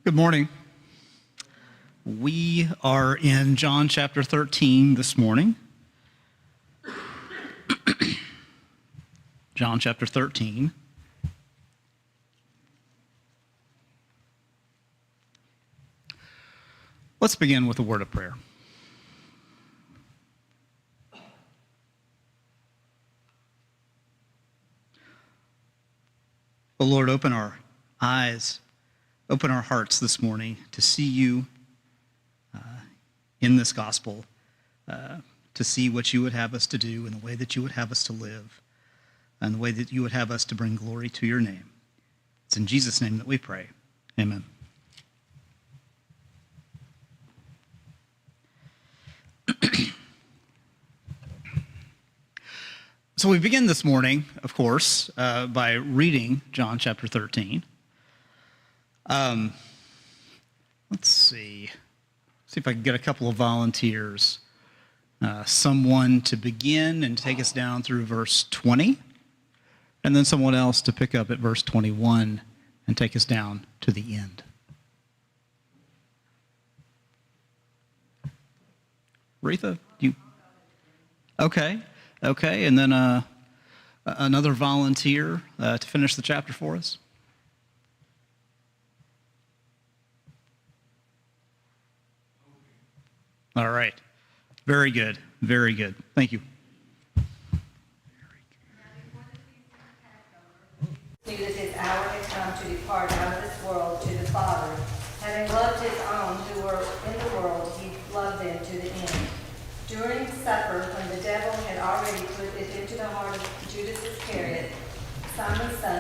Good morning. We are in John chapter 13 this morning. John chapter 13. Let's begin with a word of prayer. O Lord, open our eyes, open our hearts this morning to see you in this gospel, to see what you would have us to do and the way that you would have us to live and the way that you would have us to bring glory to your name. It's in Jesus' name that we pray. Amen. So we begin this morning, of course, by reading John chapter 13. Let's see if I can get a couple of volunteers. Someone to begin and take us down through verse 20, and then someone else to pick up at verse 21 and take us down to the end. Retha, you? Okay, and then another volunteer to finish the chapter for us. All right. Very good. Very good. Thank you. Knew that his hour had come to depart out of this world to the Father. Having loved his own who were in the world, he loved them to the end. During supper, when the devil had already put it into the heart of Judas Iscariot, Simon's son,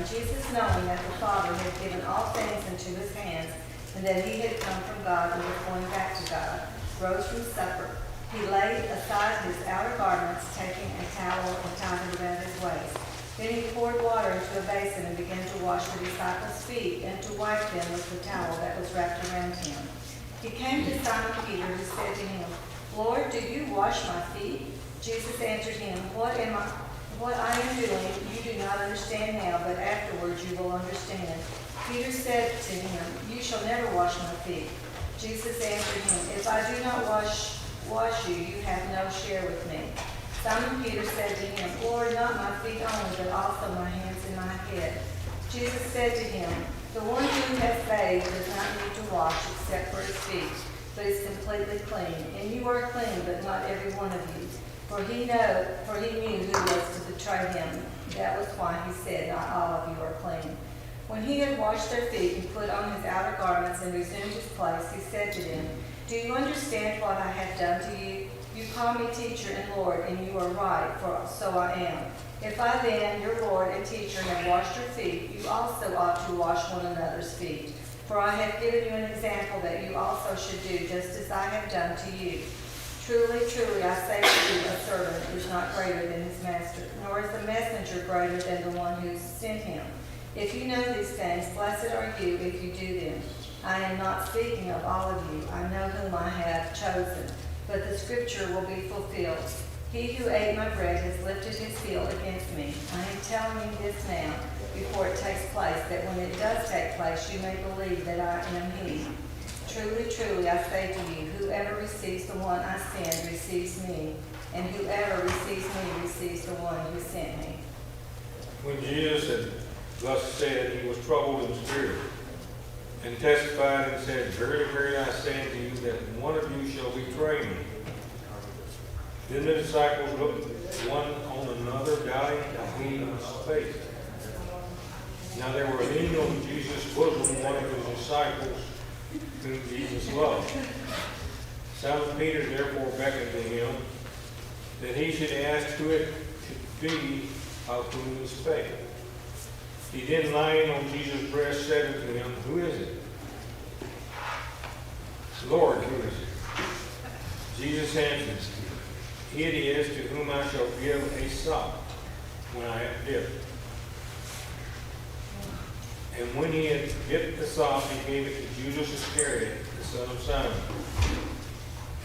Jesus, knowing that the Father had given all things into his hands, and that he had come from God and was going back to God, rose from supper. He laid aside his outer garments, taking a towel and tied it around his waist. Then he poured water into a basin and began to wash the disciples' feet and to wipe them with the towel that was wrapped around him. He came to Simon Peter, who said to him, "Lord, do you wash my feet?" Jesus answered him, What I am doing you do not understand now, but afterwards you will understand. Peter said to him, "You shall never wash my feet." Jesus answered him, "If I do not wash you, you have no share with me." Simon Peter said to him, "Lord, not my feet only, but also my hands and my head." Jesus said to him, "The one who has bathed does not need to wash except for his feet, but is completely clean. And you are clean, but not every one of you." For he knew who was to betray him. That was why he said, "Not all of you are clean." When he had washed their feet and put on his outer garments and resumed his place, he said to them, "Do you understand what I have done to you? You call me teacher and Lord, and you are right, for so I am. If I then, your Lord and teacher, have washed your feet, you also ought to wash one another's feet. For I have given you an example that you also should do just as I have done to you. Truly, truly, I say to you, a servant is not greater than his master, nor is the messenger greater than the one who sent him. If you know these things, blessed are you if you do them. I am not speaking of all of you. I know whom I have chosen, but the scripture will be fulfilled. He who ate my bread has lifted his heel against me. I am telling you this now, before it takes place, that when it does take place, you may believe that I am he. Truly, truly, I say to you, whoever receives the one I send receives me, and whoever receives me receives the one who sent me." When Jesus had thus said, he was troubled in spirit, and testified and said, "Verily, verily, I say unto you, that one of you shall betray me." Then the disciples looked one on another, doubting whom he spake. Now there were leaning on Jesus' bosom one of his disciples, whom Jesus loved. Simon Peter therefore beckoned to him, that he should ask who it could be of whom he spake. He then, lying on Jesus' breast, said unto him, "Who is it?" "Lord, who is it?" Jesus answered, "It is to whom I shall give a sop when I have dipped." And when he had dipped the sop, he gave it to Judas Iscariot, the son of Simon.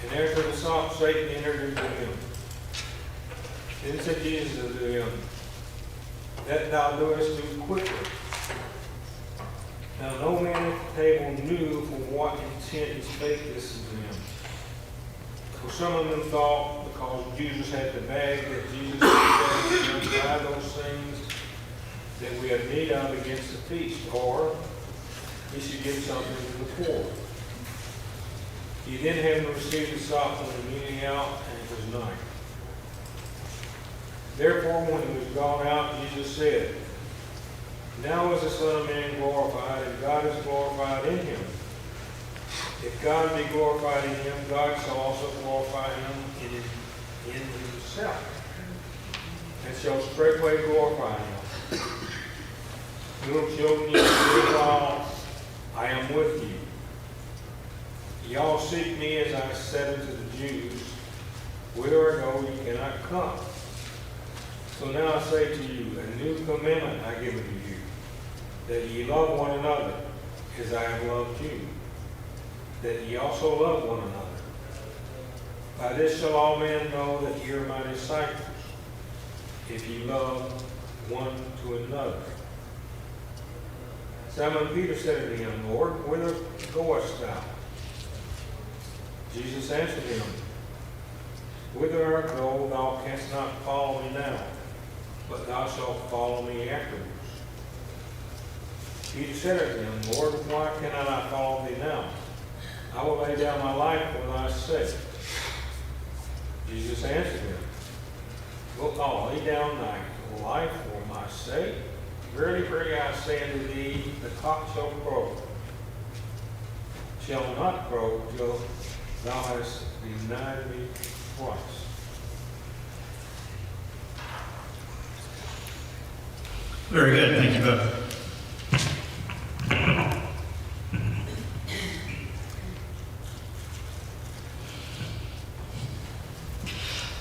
And after the sop, Satan entered into him. Then said Jesus unto him, "That thou doest do quickly." Now no man at the table knew for what intent he spake this to them. For some of them thought, because Jesus had the bag, that Jesus had said to them, buy those things that we have need of against the feast, or he should give something to the poor. He then, having received the sop, went immediately out, and it was night. Therefore, when he was gone out, Jesus said, now is the Son of Man glorified, and God is glorified in him. If God be glorified in him, God shall also glorify him in himself, and shall straightway glorify him. Little children, ye while I am with you. Ye all seek me, as I said unto the Jews, whither I go, ye cannot come. So now I say to you, a new commandment I give unto you, that ye love one another, as I have loved you, that ye also love one another. By this shall all men know that ye are my disciples, if ye love one to another. Simon Peter said unto him, Lord, whither goest thou? Jesus answered him, whither I go, thou canst not follow me now, but thou shalt follow me afterwards. Peter said unto him, Lord, why can I not follow thee now? I will lay down my life for thy sake. Jesus answered him, wilt thou lay down thy life for my sake? Verily, verily, I say unto thee, the cock shall crow, shall not crow till thou hast denied me twice. Very good. Thank you both.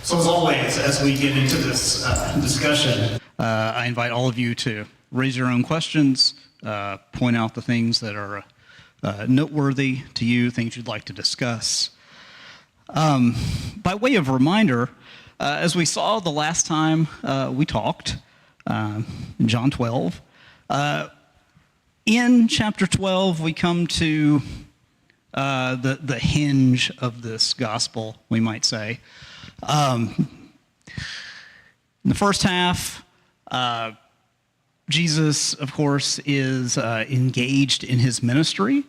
So as always, as we get into this discussion, I invite all of you to raise your own questions, point out the things that are noteworthy to you, things you'd like to discuss. By way of reminder, as we saw the last time we talked, in John 12, in chapter 12, we come to the hinge of this gospel, we might say. In the first half, Jesus, of course, is engaged in his ministry.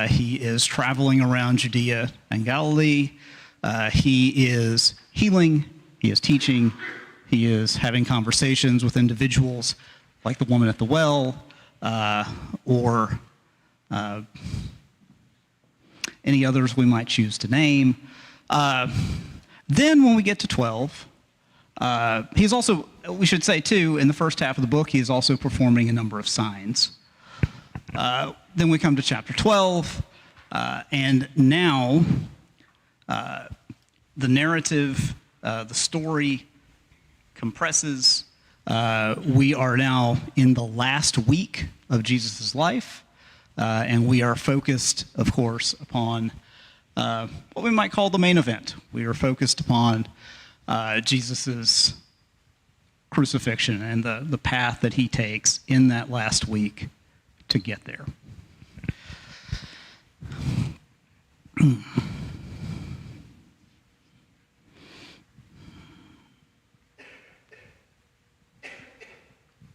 He is traveling around Judea and Galilee. He is healing. He is teaching. He is having conversations with individuals like the woman at the well, or any others we might choose to name. Then when we get to 12, he's also, we should say too, in the first half of the book, he is also performing a number of signs. Then we come to chapter 12, and now the narrative, the story compresses. We are now in the last week of Jesus' life, and we are focused, of course, upon what we might call the main event. We are focused upon Jesus' crucifixion and the path that he takes in that last week to get there.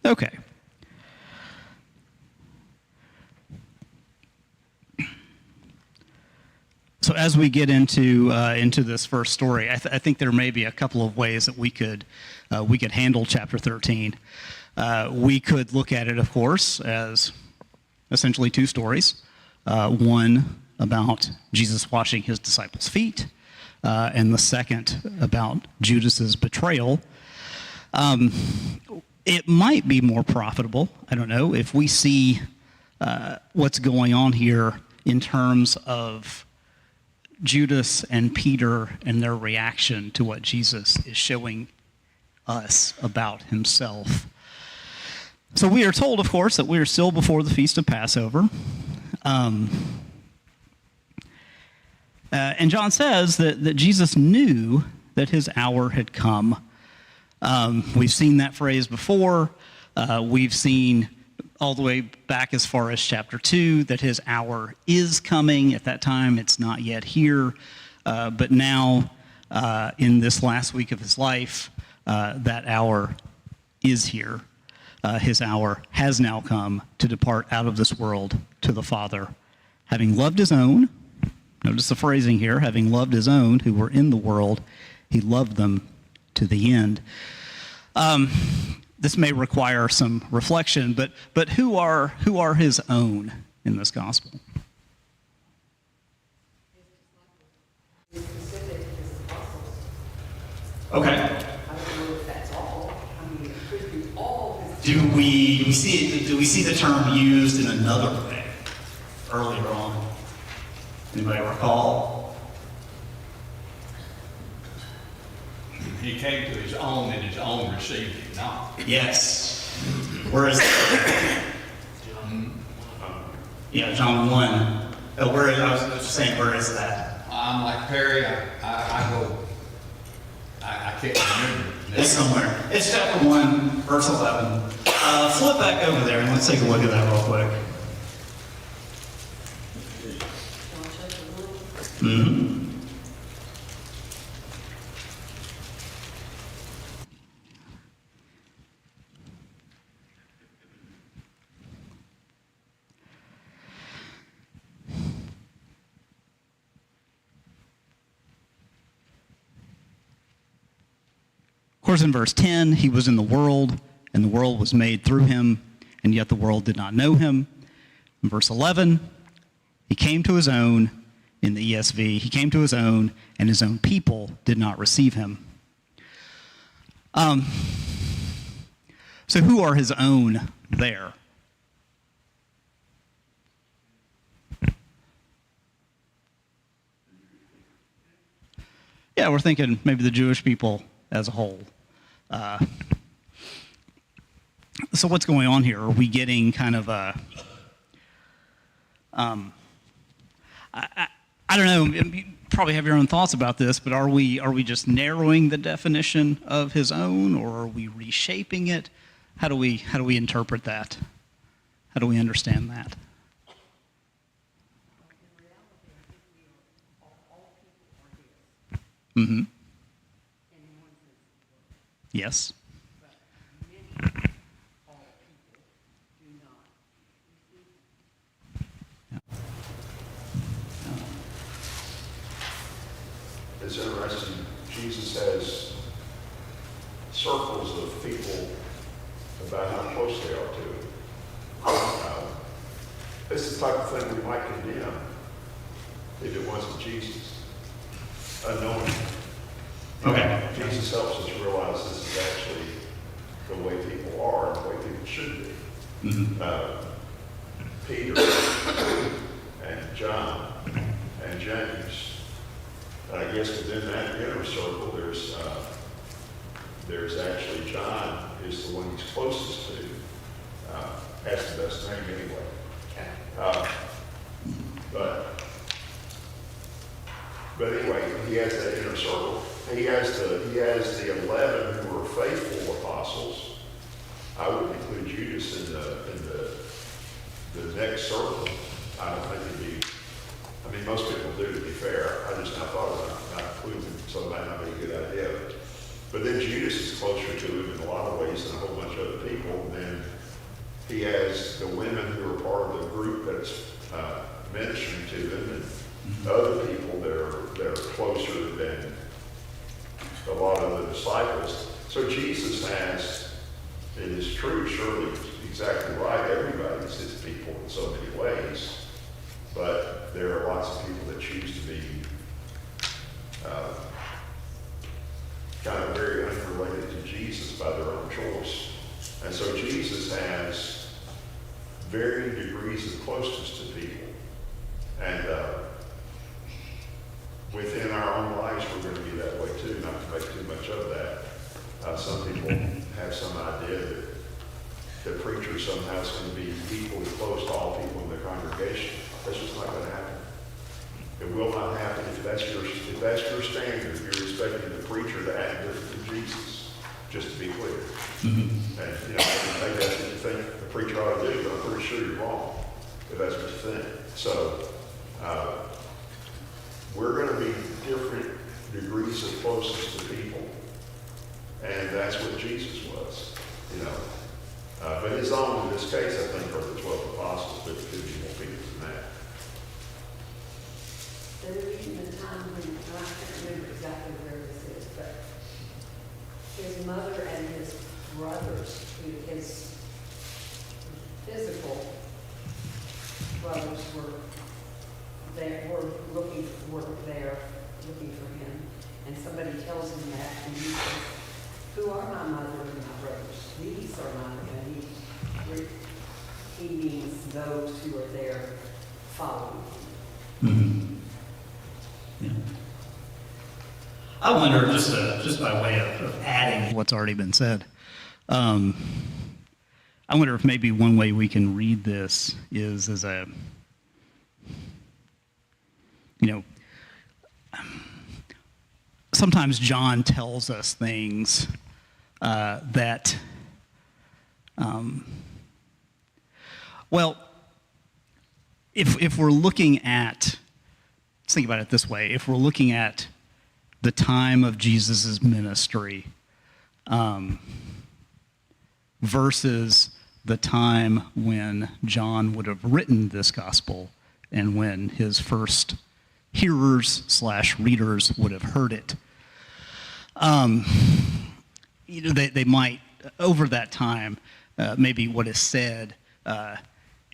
Okay. So as we get into this first story, I think there may be a couple of ways that we could handle chapter 13. We could look at it, of course, as essentially two stories. One about Jesus washing his disciples' feet, and the second about Judas's betrayal. It might be more profitable, I don't know, if we see what's going on here in terms of Judas and Peter and their reaction to what Jesus is showing us about himself. So we are told, of course, that we are still before the Feast of Passover. And John says that Jesus knew that his hour had come. We've seen that phrase before. We've seen all the way back as far as chapter 2, that his hour is coming. At that time, it's not yet here. But now, in this last week of his life, that hour is here. His hour has now come to depart out of this world to the Father, having loved his own. Notice the phrasing here, having loved his own who were in the world, he loved them to the end. This may require some reflection, but who are his own in this gospel? Okay. I don't know if that's all. I mean, it could be all. Do we see the term used in another way earlier on? Anybody recall? He came to his own, and his own received him not. Yes. Where is it? Yeah, John 1. I was just saying, where is that? I'm like Perry, I can't remember. It's somewhere. It's chapter 1, verse 11. Flip back over there and let's take a look at that real quick. Mm-hmm. Of course, in verse 10, he was in the world, and the world was made through him, and yet the world did not know him. In verse 11, he came to his own, in the ESV, he came to his own, and his own people did not receive him. So who are his own there? Yeah, we're thinking maybe the Jewish people as a whole. So what's going on here? Are we getting kind of a... I don't know. You probably have your own thoughts about this, but are we just narrowing the definition of his own, or are we reshaping it? How do we interpret that? How do we understand that? Mm-hmm. Yes. It's interesting. Jesus has circles of people about how close they are to him. It's the type of thing we might condemn if it wasn't Jesus. Unknowing. Okay. Jesus helps us realize this is actually the way people are and the way people should be. Mm-hmm. Peter and John and James. And I guess within that inner circle, there's actually John is the one he's closest to. Has the best name anyway. But anyway, he has that inner circle. He has the 11 who are faithful apostles. I would include Judas in the next circle. I don't think it'd be. I mean, most people do, to be fair. I just now thought about not including him, so it might not be a good idea. But then Judas is closer to him in a lot of ways than a whole bunch of other people. And then he has the women who are part of the group that's ministering to him, and other people that are closer than a lot of the disciples. So Jesus has, it is true, surely exactly right, everybody's his people in so many ways. But there are lots of people that choose to be kind of very unrelated to Jesus by their own choice. And so Jesus has varying degrees of closeness to people. And within our own lives, we're going to be that way too, not to make too much of that. Some people have some idea that the preacher somehow is going to be equally close to all people in the congregation. That's just not going to happen. It will not happen if that's your standard, if you're expecting the preacher to act different than Jesus. just to be clear. And, maybe that's what you think a preacher ought to do, but I'm pretty sure you're wrong if that's what you think. So, we're going to be different degrees of closeness to people, and that's what Jesus was, But his own, in this case, I think, are the 12 apostles, but it could be more people than that. There was even a time when, I can't remember exactly where this is, but his mother and his brothers, his physical brothers were looking for him, and somebody tells him that, and he says, "Who are my mother and my brothers? These are my," and he means those who are there following him. Yeah. I wonder, just by way of adding what's already been said, I wonder if maybe one way we can read this is as a, sometimes John tells us things that, if we're looking at, let's think about it this way, if we're looking at the time of Jesus' ministry versus the time when John would have written this gospel and when his first hearers/readers would have heard it, they might, over that time, maybe what is said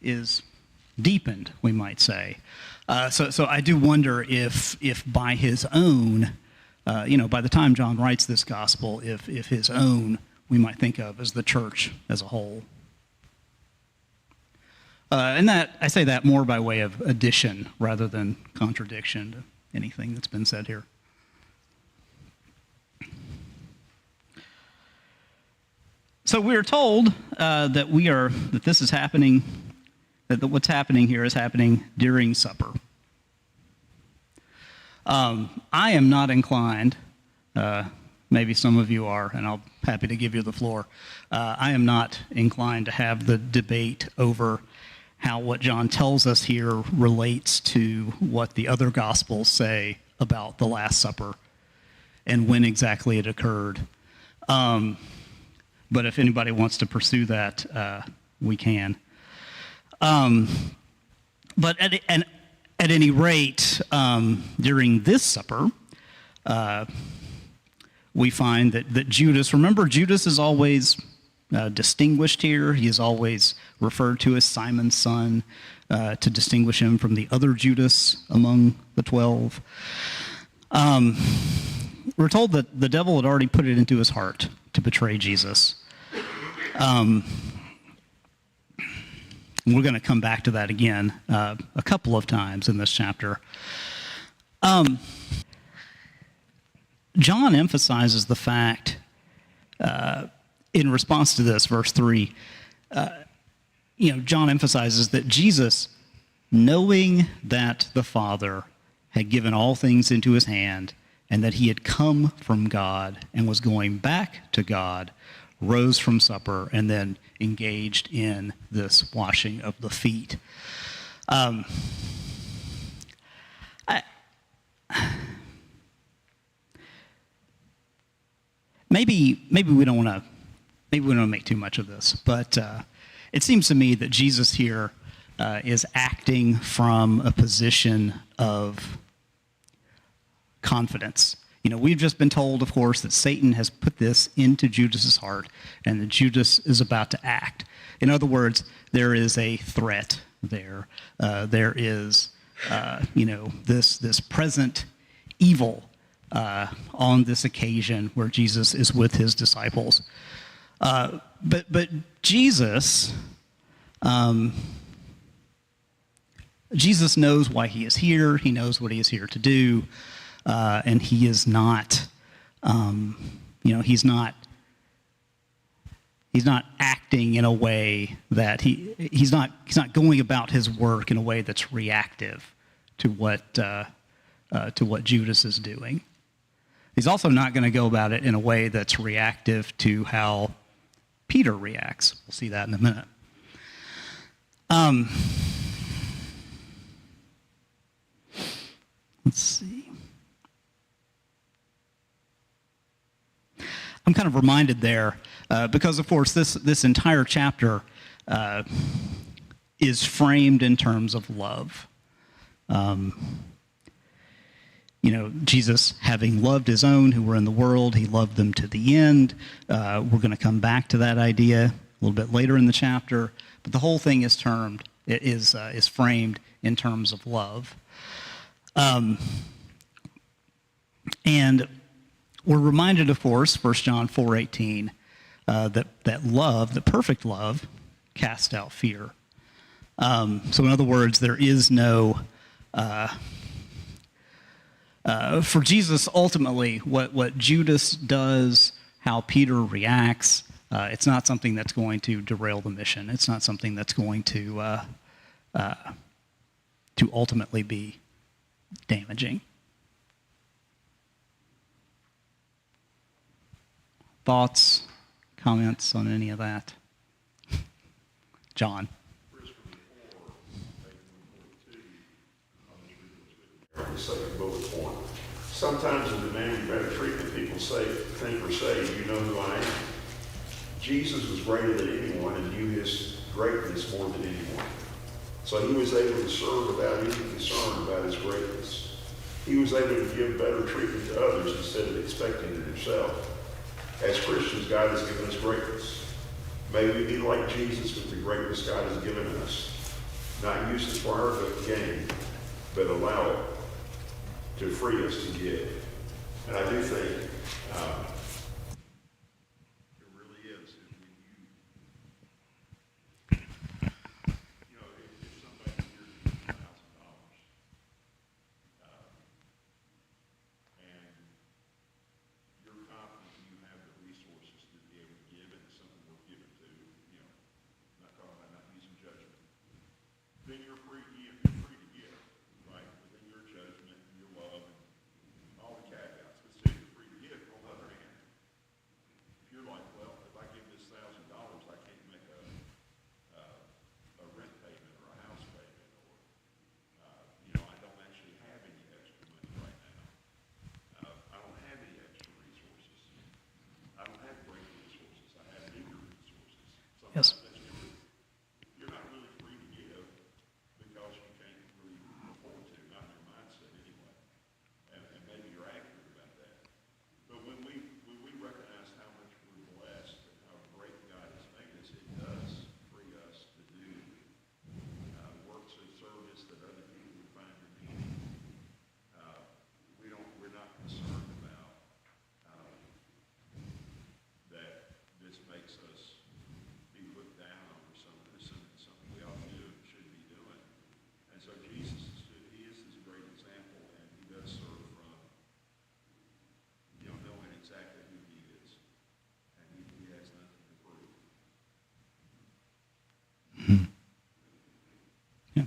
is deepened, we might say. So I do wonder if by his own, by the time John writes this gospel, if his own we might think of as the church as a whole. And that I say that more by way of addition rather than contradiction to anything that's been said here. So we are told that this is happening, that what's happening here is happening during supper. I am not inclined, maybe some of you are, and I'll be happy to give you the floor. I am not inclined to have the debate over how what John tells us here relates to what the other Gospels say about the Last Supper and when exactly it occurred. But if anybody wants to pursue that, we can. But at any rate, during this supper, we find that Judas, remember Judas is always distinguished here. He is always referred to as Simon's son to distinguish him from the other Judas among the 12. We're told that the devil had already put it into his heart to betray Jesus. We're going to come back to that again a couple of times in this chapter. John emphasizes the fact, in response to this, verse 3, John emphasizes that Jesus, knowing that the Father had given all things into his hand and that he had come from God and was going back to God, rose from supper and then engaged in this washing of the feet. Maybe we don't want to make too much of this, but it seems to me that Jesus here is acting from a position of confidence. We've just been told, of course, that Satan has put this into Judas's heart and that Judas is about to act. In other words, there is a threat there. There is, this present evil on this occasion where Jesus is with his disciples. But Jesus, Jesus knows why he is here. He knows what he is here to do. And he is not, he's not acting in a way that he's not going about his work in a way that's reactive to what Judas is doing. He's also not going to go about it in a way that's reactive to how Peter reacts. We'll see that in a minute. Let's see. I'm kind of reminded there, because of course this entire chapter is framed in terms of love. Jesus, having loved his own who were in the world, he loved them to the end. We're going to come back to that idea a little bit later in the chapter, but the whole thing is framed in terms of love. And we're reminded, of course, 1 John 4:18, that love, the perfect love, casts out fear. So in other words, there is no, for Jesus, ultimately, what Judas does, how Peter reacts, it's not something that's going to derail the mission. It's not something that's going to ultimately be damaging. Thoughts, comments on any of that? John. The second bullet point. Sometimes in demanding better treatment, people think or say, you know who I am. Jesus was greater than anyone and knew his greatness more than anyone. So he was able to serve without any concern about his greatness. He was able to give better treatment to others instead of expecting it himself. As Christians, God has given us greatness. May we be like Jesus with the greatness God has given us. Not use it for our gain, but allow it to free us to give. And I do think it really is. If somebody here gives $1,000, and you're confident you have the resources to be able to give it to someone worth giving to, not talking about not using judgment, then you're free to give, right? Within your judgment, your love, and all the caveats. But still, you're free to give. On the other hand, if you're like, well, if I give this $1,000, I can't make a rent payment or a house payment, or I don't actually have any extra money right now. I don't have any extra resources. I don't have great resources. I have meager resources. Yes. You're not really free to give because you can't really afford to, not in your mindset anyway. And maybe you're accurate about that. But when we recognize how much we're blessed and how great God has made us, it does free us to do works of service that other people would find demeaning. We're not concerned about that this makes us be looked down on or something. It's something we ought to do and should be doing. And so Jesus is this great example, and he does serve from knowing exactly who he is, and he has nothing to prove. Yeah.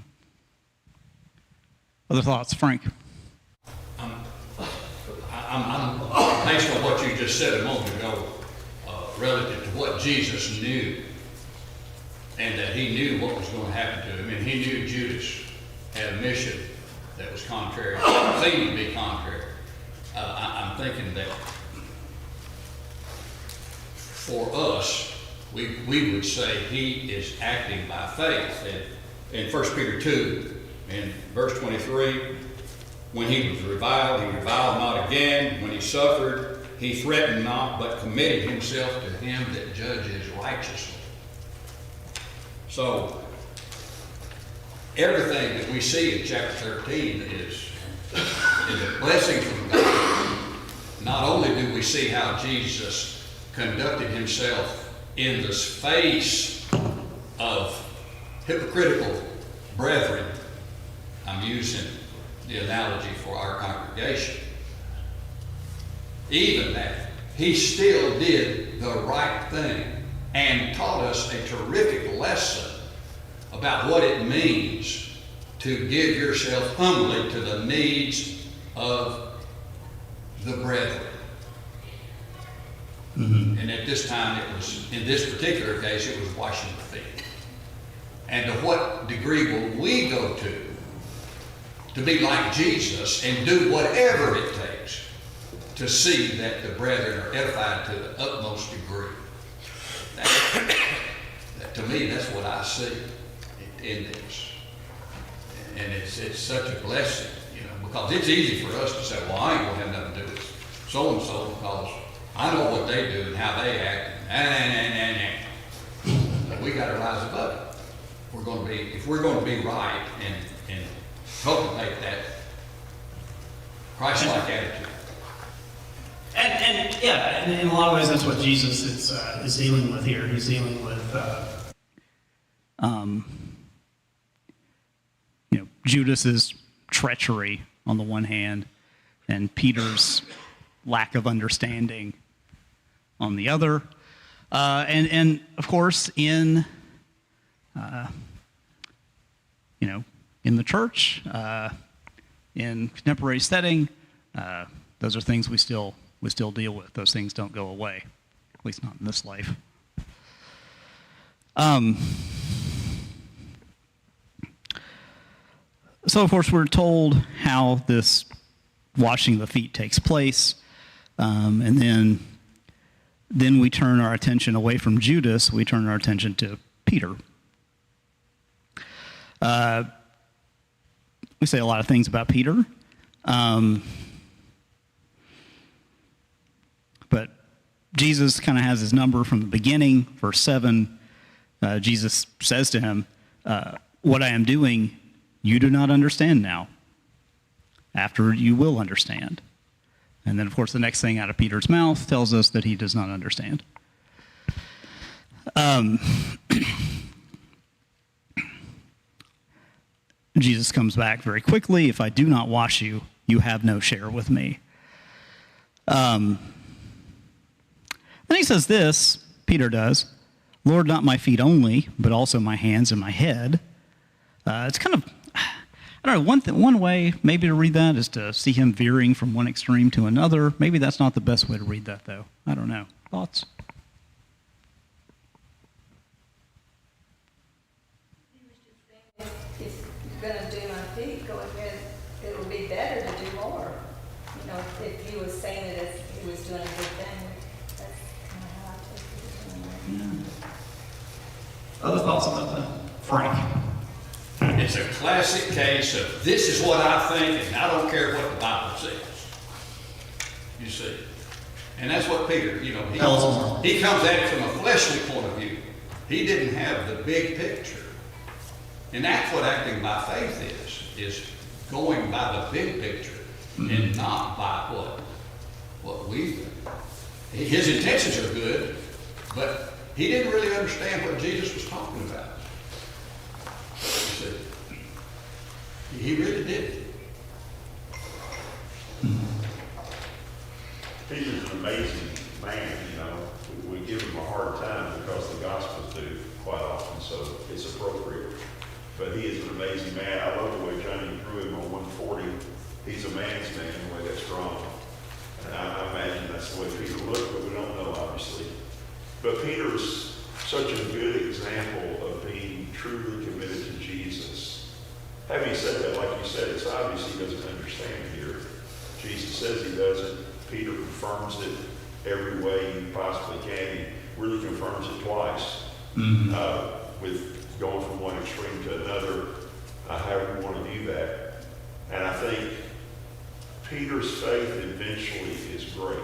Other thoughts, Frank? Based on what you just said a moment ago, relative to what Jesus knew, and that he knew what was going to happen to him. I mean, he knew Judas had a mission that was contrary, seemed to be contrary. I'm thinking that for us, we would say he is acting by faith. In 1 Peter 2, in verse 23, when he was reviled, he reviled not again. When he suffered, he threatened not, but committed himself to him that judges righteously. So, everything that we see in chapter 13 is a blessing from God. Not only do we see how Jesus conducted himself in the face of hypocritical brethren, I'm using the analogy for our congregation, even that he still did the right thing and taught us a terrific lesson about what it means to give yourself humbly to the needs of the brethren. And at this time, it was, in this particular case, it was washing the feet. And to what degree will we go to be like Jesus and do whatever it takes to see that the brethren are edified to the utmost degree? That to me, that's what I see in this. And it's such a blessing, because it's easy for us to say, well, I ain't going to have nothing to do with so-and-so because I know what they do and how they act. But we got to rise above it. If we're going to be right and cultivate that Christ-like attitude. And yeah, and in a lot of ways, that's what Jesus is dealing with here. He's dealing with Judas's treachery on the one hand, and Peter's lack of understanding on the other, and of course in in the church, in contemporary setting, those are things we still deal with. Those things don't go away, at least not in this life. So, of course, we're told how this washing the feet takes place, and then we turn our attention away from Judas. We turn our attention to Peter. We say a lot of things about Peter, but Jesus kind of has his number from the beginning. Verse 7, Jesus says to him, what I am doing, you do not understand now. After you will understand. And then, of course, the next thing out of Peter's mouth tells us that he does not understand. Jesus comes back very quickly. If I do not wash you, you have no share with me. Then he says this, Peter does, Lord, not my feet only, but also my hands and my head. It's kind of, I don't know, one way maybe to read that is to see him veering from one extreme to another. Maybe that's not the best way to read that, though. I don't know. Thoughts? If you're going to do my feet, go ahead. It would be better to do more. If he was saying it as he was doing a good thing, that's kind of how I take it. other thoughts about that. Frank. It's a classic case of this is what I think, and I don't care what the Bible says. You see. And that's what Peter, he comes at it from a fleshly point of view. He didn't have the big picture. And that's what acting by faith is going by the big picture and not by what we do. His intentions are good, but he didn't really understand what Jesus was talking about. You see. He really did. Peter's an amazing man, We give him a hard time because the Gospels do quite often, so it's appropriate. But he is an amazing man. I love the way Johnny drew him on 140. He's a man's man in the way that's drawn. And I imagine that's the way Peter looked, but we don't know, obviously. But Peter's such a good example of being truly committed to Jesus. Having said that, like you said, it's obvious he doesn't understand here. Jesus says he doesn't. Peter confirms it every way he possibly can. He really confirms it twice, with going from one extreme to another, however you want to view that. And I think Peter's faith eventually is great.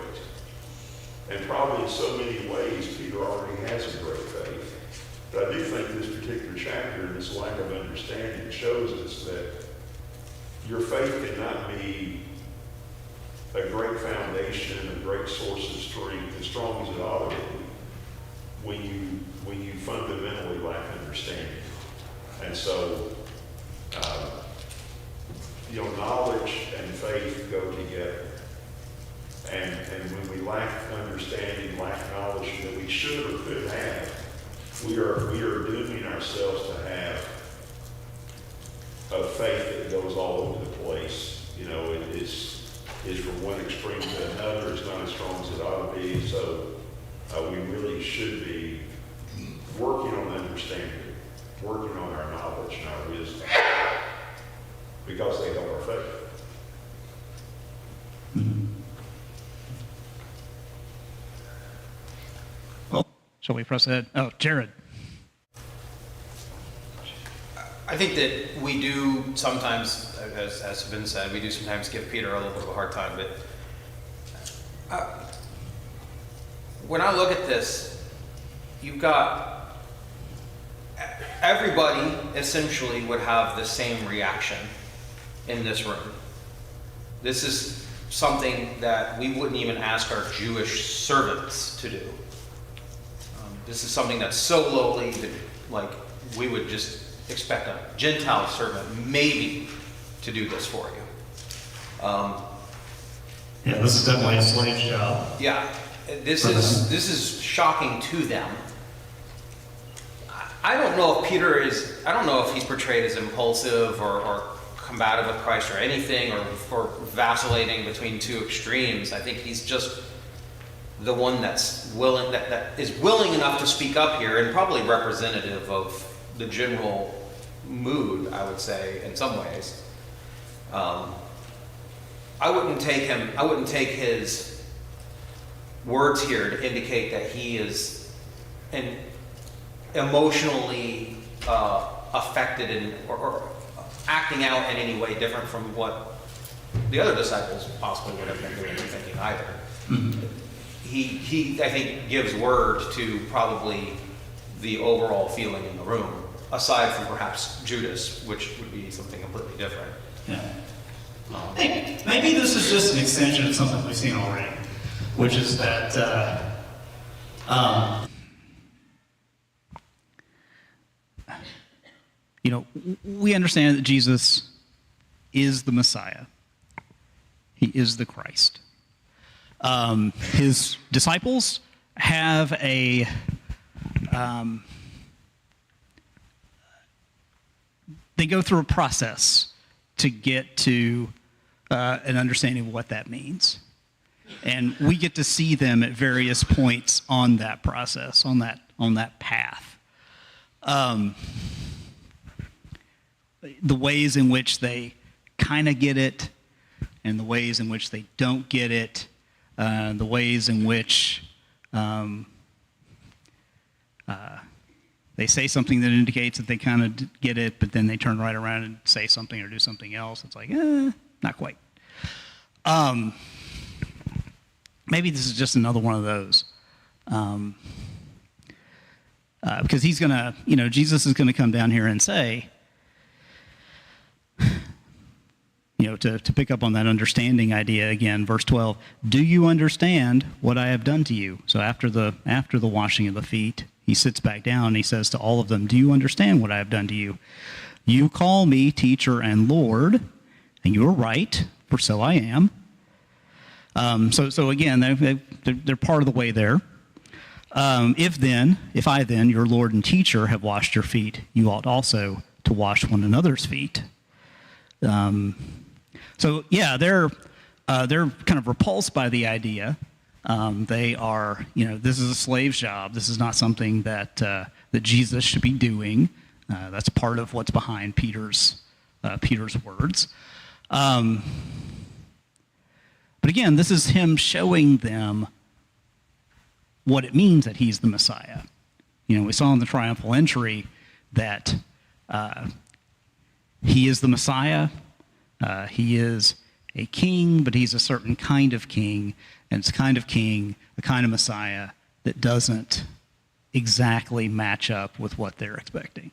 And probably in so many ways, Peter already has a great faith. But I do think this particular chapter and this lack of understanding shows us that your faith cannot be a great foundation, a great source of strength, as strong as it ought to be, when you fundamentally lack understanding. And so, knowledge and faith go together. And when we lack understanding, lack knowledge that we should or could have, we are dooming ourselves to have a faith that goes all over the place. It is from one extreme to another. It's not as strong as it ought to be. So we really should be working on understanding, working on our knowledge and our wisdom, because they help our faith. Well, shall we press ahead? Oh, Jared. I think that we do sometimes, as has been said, we do sometimes give Peter a little bit of a hard time, but when I look at this, you've got everybody essentially would have the same reaction in this room. This is something that we wouldn't even ask our Jewish servants to do. This is something that's so lowly that, like, we would just expect a Gentile servant maybe to do this for you. Yeah, this is definitely a slave job. Yeah, this is shocking to them. I don't know if Peter is, I don't know if he's portrayed as impulsive or combative with Christ or anything, or vacillating between two extremes. I think he's just the one that's willing, that is willing enough to speak up here, and probably representative of the general mood, I would say, in some ways. I wouldn't take his words here to indicate that he is emotionally affected or acting out in any way different from what the other disciples possibly would have been doing or thinking either. Mm-hmm. He, I think, gives word to probably the overall feeling in the room, aside from perhaps Judas, which would be something completely different. Yeah. Maybe this is just an extension of something we've seen already, which is that we understand that Jesus is the Messiah. He is the Christ. His disciples have they go through a process to get to an understanding of what that means. And we get to see them at various points on that process, on that path. The ways in which they kind of get it, and the ways in which they don't get it, the ways in which they say something that indicates that they kind of get it, but then they turn right around and say something or do something else. It's like, not quite. Maybe this is just another one of those. Because he's going to, Jesus is going to come down here and say, to pick up on that understanding idea again, verse 12, do you understand what I have done to you? So after the washing of the feet, he sits back down and he says to all of them, do you understand what I have done to you? You call me teacher and Lord, and you are right, for so I am. So again, they're part of the way there. If I then, your Lord and teacher, have washed your feet, you ought also to wash one another's feet. So yeah, they're kind of repulsed by the idea. They are, this is a slave's job. This is not something that Jesus should be doing. That's part of what's behind Peter's words. But again, this is him showing them what it means that he's the Messiah. We saw in the triumphal entry that he is the Messiah. He is a king, but he's a certain kind of king, and it's a kind of king, a kind of Messiah that doesn't exactly match up with what they're expecting.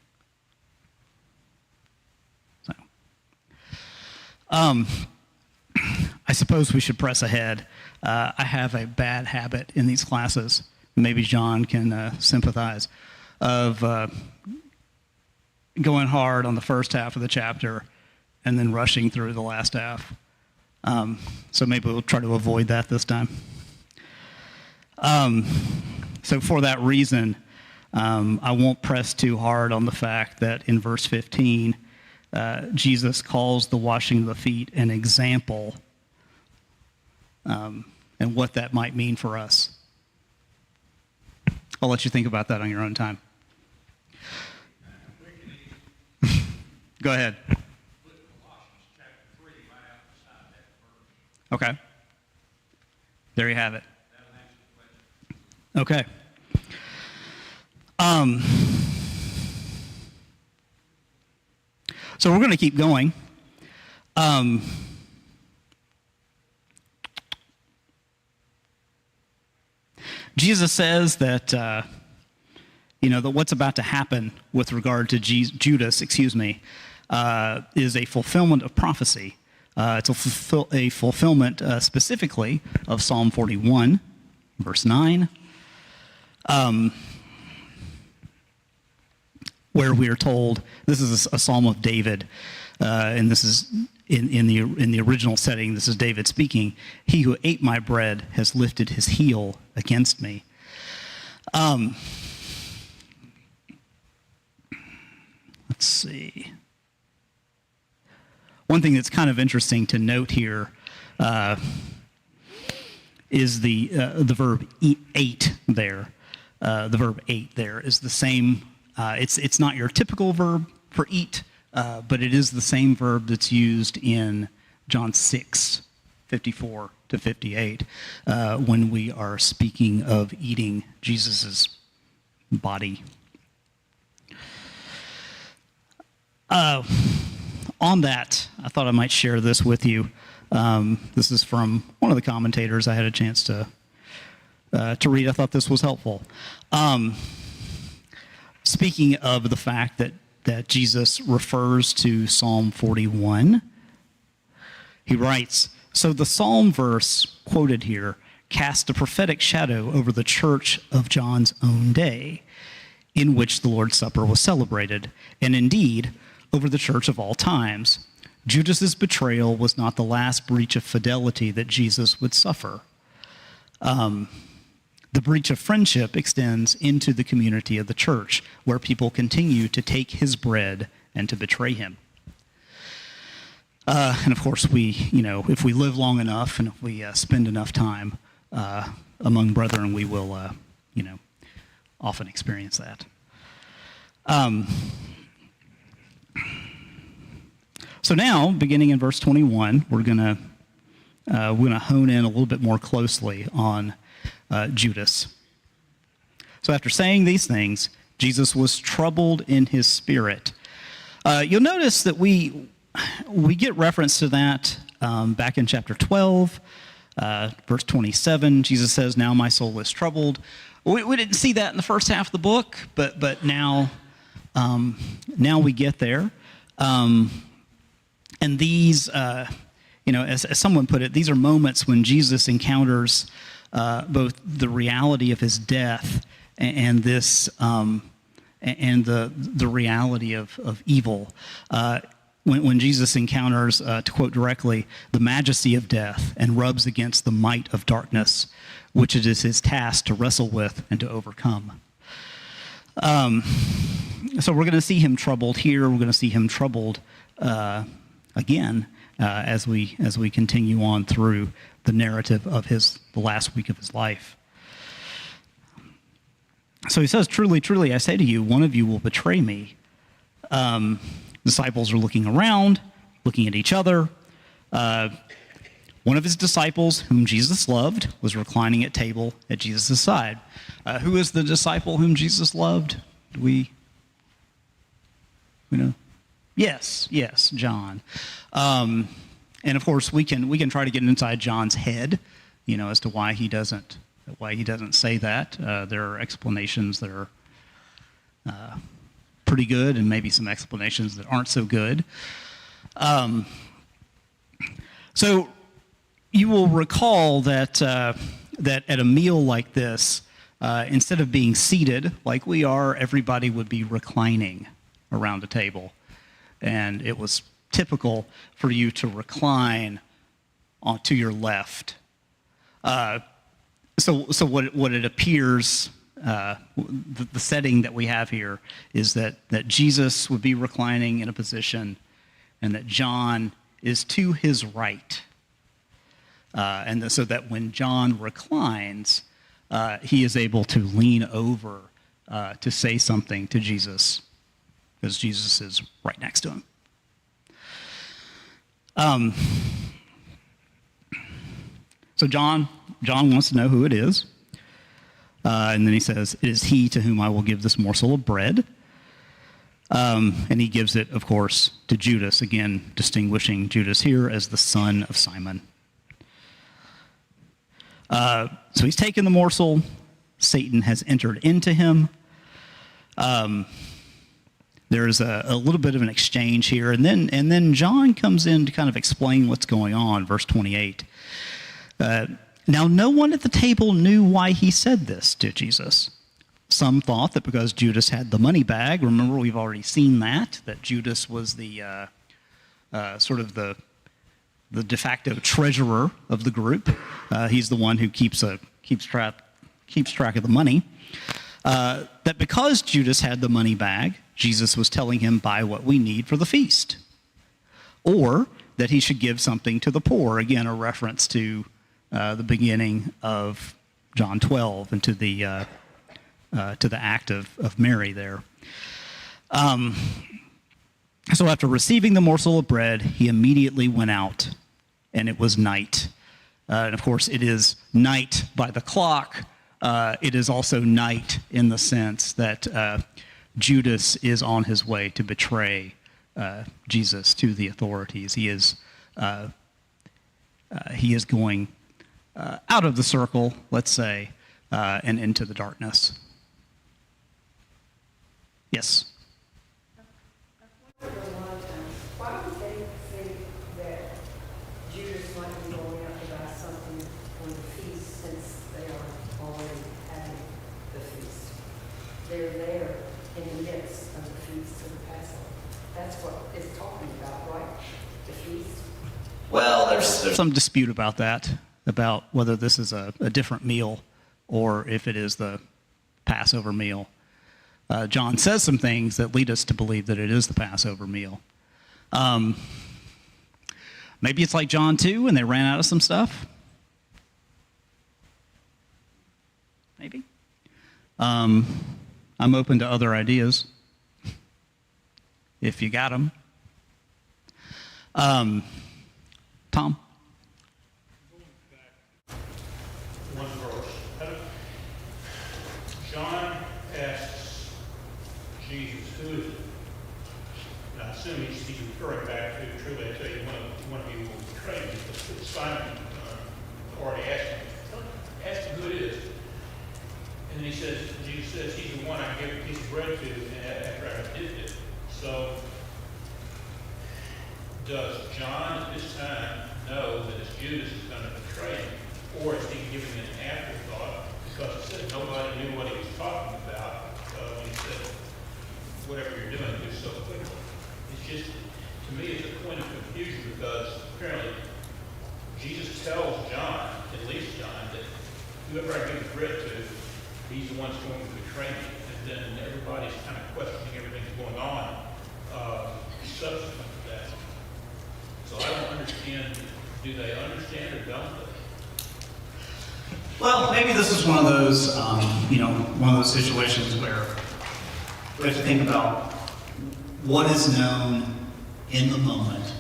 So, I suppose we should press ahead. I have a bad habit in these classes, maybe John can sympathize, of going hard on the first half of the chapter and then rushing through the last half. So maybe we'll try to avoid that this time. So for that reason, I won't press too hard on the fact that in verse 15, Jesus calls the washing of the feet an example, and what that might mean for us. I'll let you think about that on your own time. Go ahead. Okay. There you have it. Okay. So we're going to keep going. Jesus says that, that what's about to happen with regard to Judas, is a fulfillment of prophecy. It's a fulfillment specifically of Psalm 41, verse 9, where we are told, this is a psalm of David, and this is in the original setting, this is David speaking, "He who ate my bread has lifted his heel against me." Let's see. One thing that's kind of interesting to note here is the verb ate there. The verb ate there is the same. It's not your typical verb for eat, but it is the same verb that's used in John 6:54 to 58 when we are speaking of eating Jesus' body. On that, I thought I might share this with you. This is from one of the commentators I had a chance to read. I thought this was helpful. Speaking of the fact that Jesus refers to Psalm 41, he writes, "So the psalm verse quoted here cast a prophetic shadow over the church of John's own day, in which the Lord's Supper was celebrated, and indeed over the church of all times. Judas's betrayal was not the last breach of fidelity that Jesus would suffer. The breach of friendship extends into the community of the church, where people continue to take his bread and to betray him." And of course, if we live long enough and if we spend enough time among brethren, we will, often experience that. So now, beginning in verse 21, we're gonna hone in a little bit more closely on Judas. So after saying these things, Jesus was troubled in his spirit. You'll notice that we get reference to that back in chapter 12, verse 27. Jesus says, "Now my soul is troubled." We didn't see that in the first half of the book, but now we get there. And these, as someone put it, these are moments when Jesus encounters both the reality of his death and this and the reality of evil. When Jesus encounters, to quote directly, the majesty of death and rubs against the might of darkness, which it is his task to wrestle with and to overcome. So we're going to see him troubled here. We're going to see him troubled again as we continue on through the narrative of the last week of his life. So he says, "Truly, truly, I say to you, one of you will betray me." Disciples are looking around, looking at each other. One of his disciples, whom Jesus loved, was reclining at table at Jesus' side. Who is the disciple whom Jesus loved? Do we know? Yes, John. And of course, we can try to get inside John's head, as to why he doesn't say that. There are explanations that are pretty good, and maybe some explanations that aren't so good. So you will recall that at a meal like this, instead of being seated like we are, everybody would be reclining around a table. And it was typical for you to recline to your left. So what it appears, the setting that we have here is that Jesus would be reclining in a position, and that John is to his right. So that when John reclines, he is able to lean over to say something to Jesus, because Jesus is right next to him. So John wants to know who it is. And then he says, "It is he to whom I will give this morsel of bread." And he gives it, of course, to Judas, again, distinguishing Judas here as the son of Simon. So he's taken the morsel. Satan has entered into him. There's a little bit of an exchange here. And then John comes in to kind of explain what's going on, verse 28. Now, no one at the table knew why he said this to Jesus. Some thought that because Judas had the money bag. Remember, we've already seen that Judas was the sort of the de facto treasurer of the group. He's the one who keeps track of the money. That because Judas had the money bag, Jesus was telling him, "Buy what we need for the feast," or that he should give something to the poor. Again, a reference to the beginning of John 12 and to the act of Mary there. So after receiving the morsel of bread, he immediately went out, and it was night. And of course, it is night by the clock. It is also night in the sense that Judas is on his way to betray Jesus to the authorities. He is going out of the circle, let's say, and into the darkness. Yes? Why would they think that Judas might be going out to buy something for the feast since they are already having the feast? They're there in the midst of the feast of the Passover. That's what it's talking about, right? The feast. Well, there's some dispute about that, about whether this is a different meal or if it is the Passover meal. John says some things that lead us to believe that it is the Passover meal. Maybe it's like John 2 and they ran out of some stuff. Maybe. I'm open to other ideas, if you got them. Tom? One verse. John asks Jesus, "Who is it?" And I assume he's referring back to, "Truly I tell you, one of you will betray me." But Simon already asked him, "Ask him who it is." And then Jesus says, "He's the one I gave a piece of bread to after I did it." So, does John at this time know that it's Judas is going to betray him? Or is he giving an afterthought? Because it said nobody knew what he was talking about when he said, "Whatever you're doing, do so quickly." It's just, to me, it's a point of confusion because apparently Jesus tells John, at least John, that whoever I give the bread to, he's the one who's going to betray me. And then everybody's kind of questioning everything that's going on subsequent to that. So I don't understand, do they understand or don't they? Well, maybe this is one of those, one of those situations where we have to think about what is known in the moment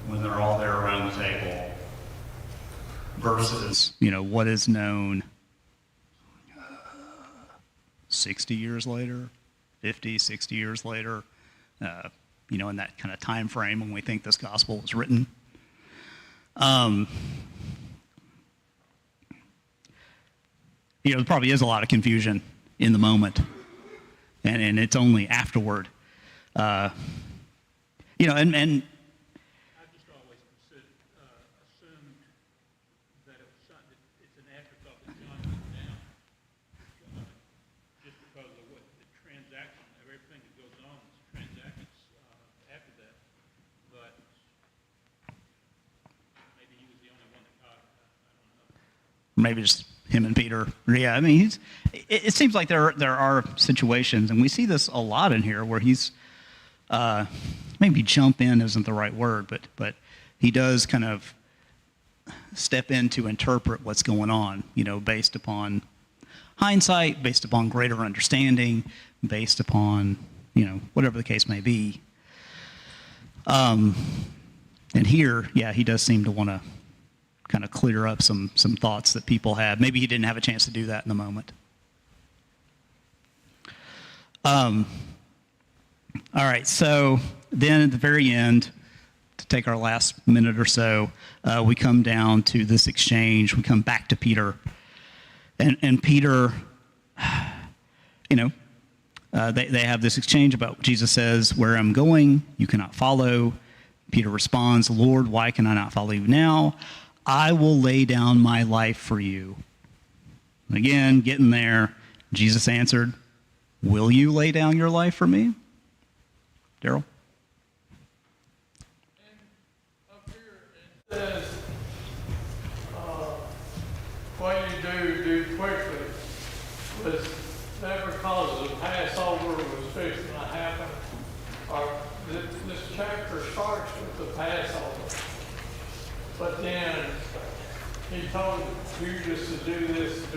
when they're all there around the table versus, what is known 60 years later, 50, 60 years later, in that kind of time frame when we think this gospel was written. There probably is a lot of confusion in the moment, and it's only afterward. And I just always assumed that it's an afterthought that John put down, just because of what the transaction, everything that goes on, transactions after that. But maybe he was the only one that caught it. I don't know. maybe just him and Peter. Yeah, I mean, it seems like there are situations, and we see this a lot in here, where he's maybe jump in isn't the right word, but he does kind of step in to interpret what's going on, based upon hindsight, based upon greater understanding, based upon, whatever the case may be. And here, yeah, he does seem to want to kind of clear up some thoughts that people had. Maybe he didn't have a chance to do that in the moment. All right, so then at the very end, to take our last minute or so, we come down to this exchange. We come back to Peter. And Peter, they have this exchange about Jesus says, where I'm going, you cannot follow. Peter responds, Lord, why can I not follow you now? I will lay down my life for you. Again, getting there, Jesus answered, will you lay down your life for me? Daryl? Up here it says, what you do quickly. Was that because the Passover was fixing to happen? Or this chapter starts with the Passover. But then he told Judas to do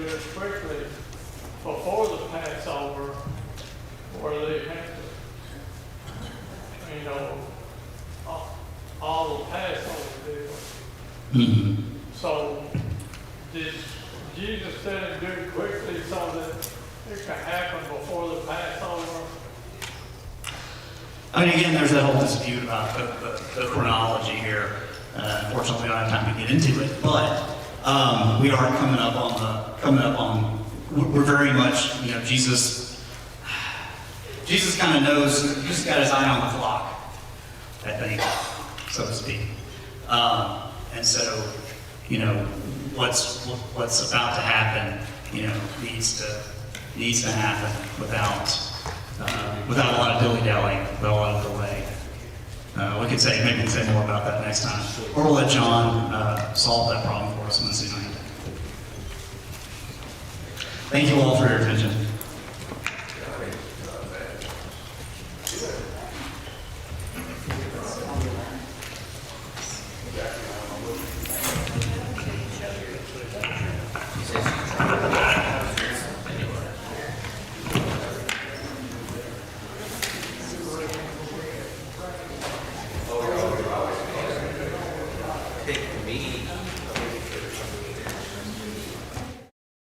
it quickly before the Passover, where they had to, all the Passover deal. Mm-hmm. So did Jesus said do it quickly so that it could happen before the Passover? I mean, again, there's that whole dispute about the chronology here. Unfortunately, we don't have time to get into it, but we are coming up on. We're very much, Jesus kind of knows. Jesus got his eye on the clock, I think, so to speak. And so, what's about to happen, needs to happen without a lot of dilly-dallying, without a lot of delay. Maybe we can say more about that next time. Or we'll let John solve that problem for us Wednesday night. Thank you all for your attention. Me